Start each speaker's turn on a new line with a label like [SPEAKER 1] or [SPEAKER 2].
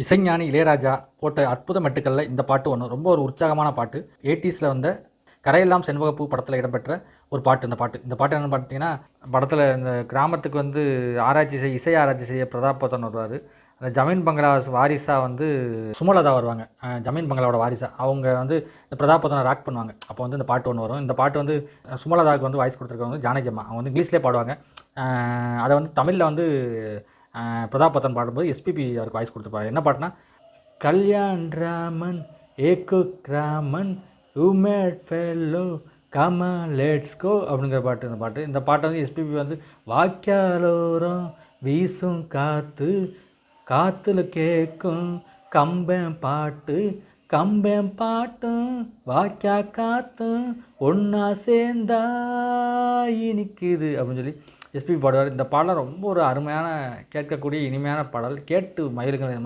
[SPEAKER 1] இசைஞானி இளையராஜா போட்ட அற்புத மெட்டுக்களில் இந்த பாட்டு ஒன்று ரொம்ப ஒரு உற்சாகமான பாட்டு. 80ஸில் வந்த கரையெல்லாம் செண்பகப்பூ படத்தில் இடம்பெற்ற ஒரு பாட்டு. இந்த பாட்டு என்னென்னு பார்த்தீங்கன்னா, படத்தில் இந்த கிராமத்துக்கு வந்து இசை ஆராய்ச்சி செய்ய பிரதாப் போத்தன் வருவார். அந்த ஜமீன் பங்களா வாரிசாக வந்து சுமலதா வருவாங்க. ஜமீன் பங்களாவோட வாரிசா அவங்க வந்து இந்த பிரதாப் போத்தனை ராக் பண்ணுவாங்க. அப்போ வந்து இந்த பாட்டு ஒன்று வரும். இந்த பாட்டு வந்து சுமலதாவுக்கு வந்து வாய்ஸ் கொடுத்துருக்கவங்க வந்து ஜானகி அம்மா. அவங்க வந்து இங்கிலீஷ்லேயே பாடுவாங்க. அதை வந்து தமிழில் வந்து பிரதாப் போத்தன் பாடும்போது எஸ்பிபி அவருக்கு வாய்ஸ் கொடுத்துருப்பாரு. என்ன பாட்டுனா, கல்யாண் ராமன் ஏகோ Grameen Umaid fellow comma let's go அப்படிங்கிற பாட்டு. இந்த பாட்டை வந்து எஸ்பிபி வந்து வாய்க்காலோரம் வீசும் காற்று காற்றுல கேட்கும் கம்பம் பாட்டும் வாய்க்கா காத்தும் ஒன்றா சேர்ந்தா இனிக்குது அப்படின்னு சொல்லி எஸ்பிபி பாடுவார். இந்த பாடல் ரொம்ப ஒரு அருமையான கேட்கக்கூடிய இனிமையான பாடல். கேட்டு மயிலுங்க.